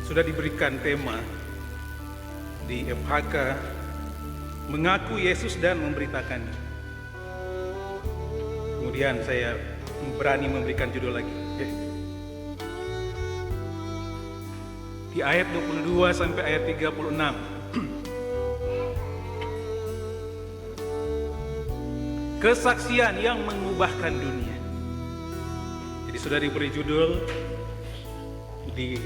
sudah diberikan tema di FHK, mengaku Yesus dan memberitakannya. Kemudian saya berani memberikan judul lagi. Di ayat 22 sampai ayat 36. Kesaksian yang mengubahkan dunia. Jadi sudah diberi judul di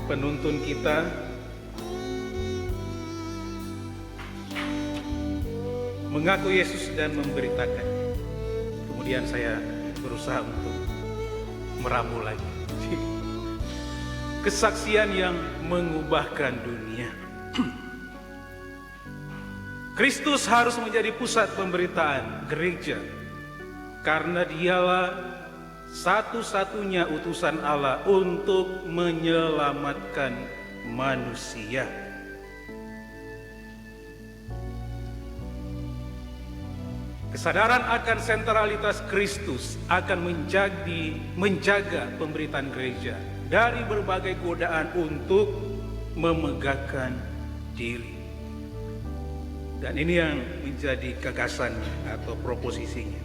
penuntun kita, mengaku Yesus dan memberitakan. Kemudian saya berusaha untuk meramu lagi. Kesaksian yang mengubahkan dunia. Kristus harus menjadi pusat pemberitaan gereja, karena dialah satu-satunya utusan Allah untuk menyelamatkan manusia. Kesadaran akan sentralitas Kristus akan menjaga pemberitaan gereja dari berbagai godaan untuk memegahkan diri. Dan ini yang menjadi gagasannya atau proposisinya.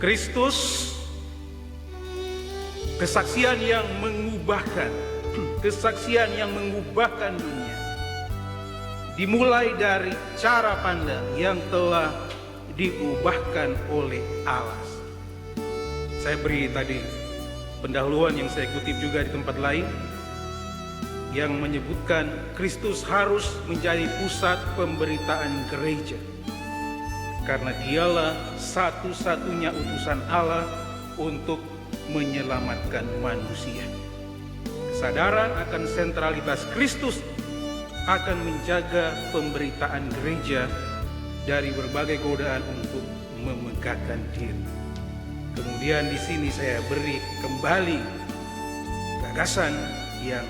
Kristus, kesaksian yang mengubahkan dunia, dimulai dari cara pandang yang telah diubahkan oleh Allah. Saya beri tadi pendahuluan yang saya kutip juga di tempat lain, yang menyebutkan Kristus harus menjadi pusat pemberitaan gereja, karena dialah satu-satunya utusan Allah untuk menyelamatkan manusia. Kesadaran akan sentralitas Kristus akan menjaga pemberitaan gereja dari berbagai godaan untuk memegahkan diri. Kemudian di sini saya beri kembali gagasan yang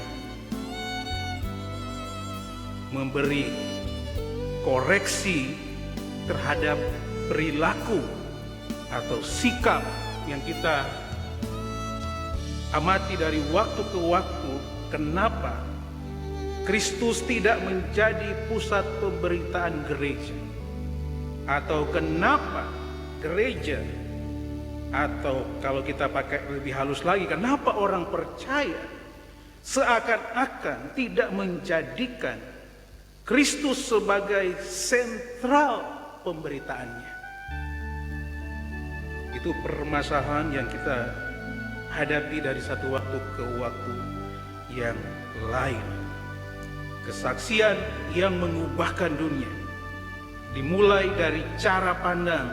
memberi koreksi terhadap perilaku atau sikap yang kita amati dari waktu ke waktu. Kenapa Kristus tidak menjadi pusat pemberitaan gereja? Atau kenapa gereja, atau kalau kita pakai lebih halus lagi, kenapa orang percaya seakan-akan tidak menjadikan Kristus sebagai sentral pemberitaannya? Itu permasalahan yang kita hadapi dari satu waktu ke waktu yang lain. Kesaksian yang mengubahkan dunia dimulai dari cara pandang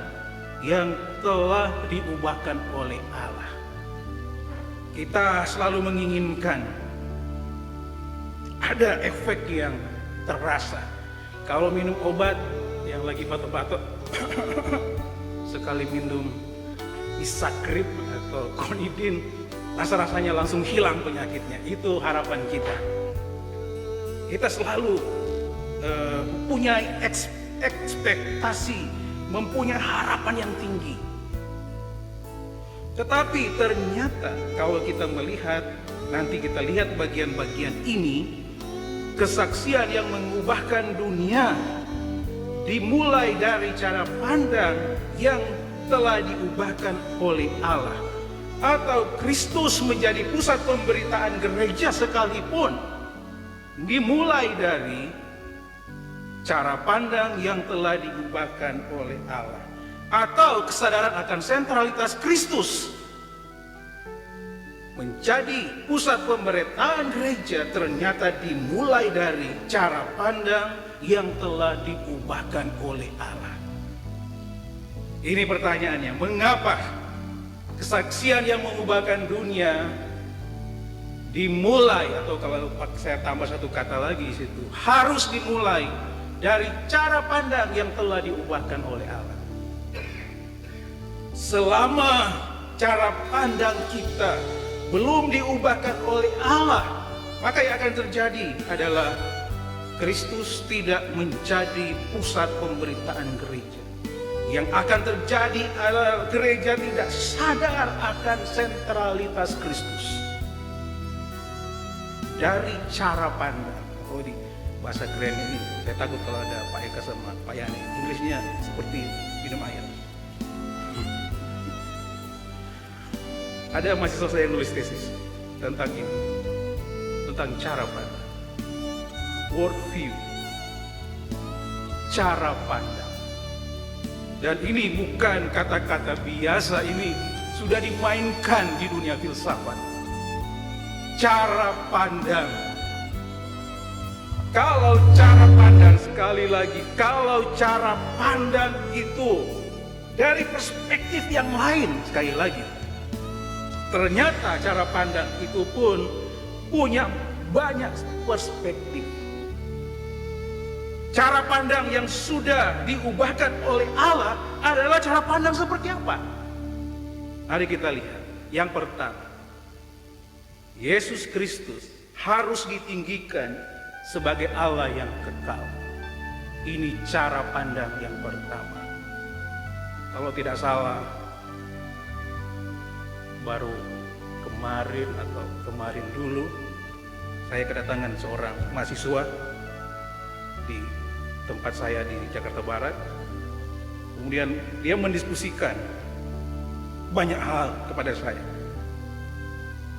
yang telah diubahkan oleh Allah. Kita selalu menginginkan ada efek yang terasa. Kalau minum obat yang lagi batuk-batuk, sekali minum Isakrip atau Konidin, rasa-rasanya langsung hilang penyakitnya. Itu harapan kita. Kita selalu punya ekspektasi, mempunyai harapan yang tinggi. Tetapi ternyata kalau kita melihat, nanti kita lihat bagian-bagian ini, kesaksian yang mengubahkan dunia dimulai dari cara pandang yang telah diubahkan oleh Allah. Atau Kristus menjadi pusat pemberitaan gereja sekalipun dimulai dari cara pandang yang telah diubahkan oleh Allah. Atau kesadaran akan sentralitas Kristus menjadi pusat pemberitaan gereja ternyata dimulai dari cara pandang yang telah diubahkan oleh Allah. Ini pertanyaannya, mengapa kesaksian yang mengubahkan dunia dimulai, atau kalau saya tambah satu kata lagi di situ, harus dimulai dari cara pandang yang telah diubahkan oleh Allah. Selama cara pandang kita belum diubahkan oleh Allah, maka yang akan terjadi adalah Kristus tidak menjadi pusat pemberitaan gereja. Yang akan terjadi adalah gereja tidak sadar akan sentralitas Kristus. Dari cara pandang. Oh, di bahasa keren ini, saya takut kalau ada Pak Eka sama Pak Yani. Inggrisnya seperti minum air. Ada mahasiswa saya yang nulis tesis tentang ini, tentang cara pandang, world view, cara pandang. Dan ini bukan kata-kata biasa, ini sudah dimainkan di dunia filsafat. Cara pandang. Kalau cara pandang, sekali lagi, kalau cara pandang itu dari perspektif yang lain, sekali lagi, ternyata cara pandang itu pun punya banyak perspektif. Cara pandang yang sudah diubahkan oleh Allah adalah cara pandang seperti apa? Mari kita lihat. Yang pertama, Yesus Kristus harus ditinggikan sebagai Allah yang kekal. Ini cara pandang yang pertama. Kalau tidak salah, baru kemarin dulu saya kedatangan seorang mahasiswa di tempat saya di Jakarta Barat. Kemudian dia mendiskusikan banyak hal kepada saya.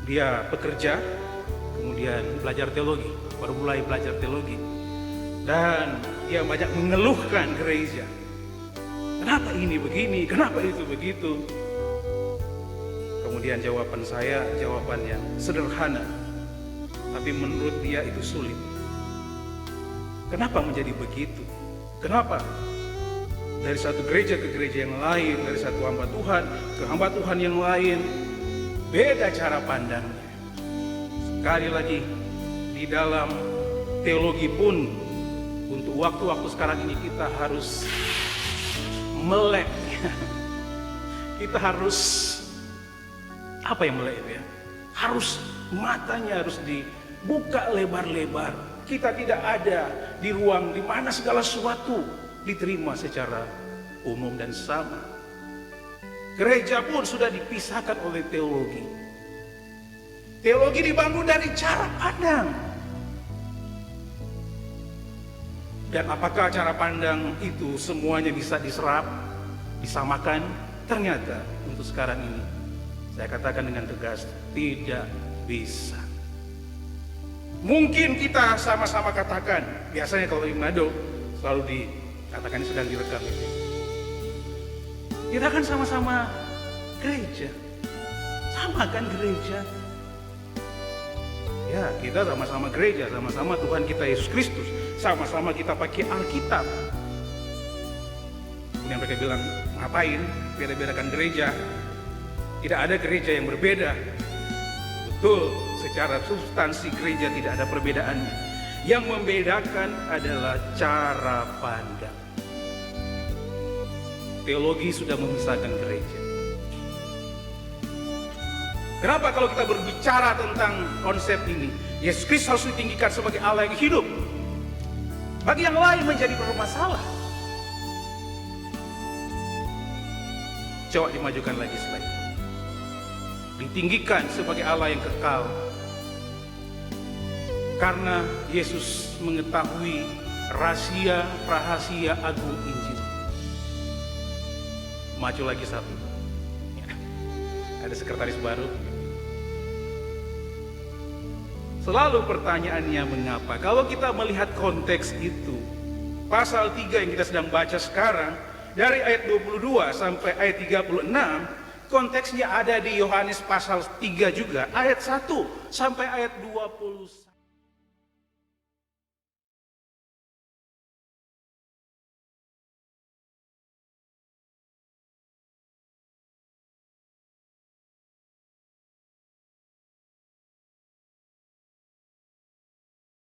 Dia bekerja, kemudian belajar teologi, baru mulai belajar teologi. Dan dia banyak mengeluhkan gereja. Kenapa ini begini, kenapa itu begitu? Kemudian jawaban saya, jawaban yang sederhana, tapi menurut dia itu sulit. Kenapa menjadi begitu? Kenapa? Dari satu gereja ke gereja yang lain, dari satu hamba Tuhan ke hamba Tuhan yang lain, beda cara pandangnya. Sekali lagi, di dalam teologi pun, untuk waktu-waktu sekarang ini kita harus melek. Kita harus, apa yang melek ya? Harus, matanya harus dibuka lebar-lebar. Kita tidak ada di ruang di mana segala sesuatu diterima secara umum dan sama. Gereja pun sudah dipisahkan oleh teologi. Teologi dibangun dari cara pandang. Dan apakah cara pandang itu semuanya bisa diserap, disamakan? Ternyata untuk sekarang ini, saya katakan dengan tegas, tidak bisa. Mungkin kita sama-sama katakan, biasanya kalau di Manado selalu dikatakan sedang direkam itu. Kita kan sama-sama gereja, sama kan gereja. Ya, kita sama-sama gereja, sama-sama Tuhan kita Yesus Kristus, sama-sama kita pakai Alkitab. Kemudian mereka bilang, ngapain beda-bedakan gereja? Tidak ada gereja yang berbeda. Betul, secara substansi gereja tidak ada perbedaannya. Yang membedakan adalah cara pandang. Teologi sudah memisahkan gereja. Kenapa kalau kita berbicara tentang konsep ini, Yesus Kristus harus ditinggikan sebagai Allah yang hidup? Bagi yang lain menjadi bermasalah. Coba dimajukan lagi slide. Ditinggikan sebagai Allah yang kekal. Karena Yesus mengetahui rahasia agung Injil. Maju lagi satu. Ya. Ada sekretaris baru. Selalu pertanyaannya mengapa? Kalau kita melihat konteks itu, pasal 3 yang kita sedang baca sekarang, dari ayat 22 sampai ayat 36, konteksnya ada di Yohanes pasal 3 juga, ayat 1 sampai ayat 20.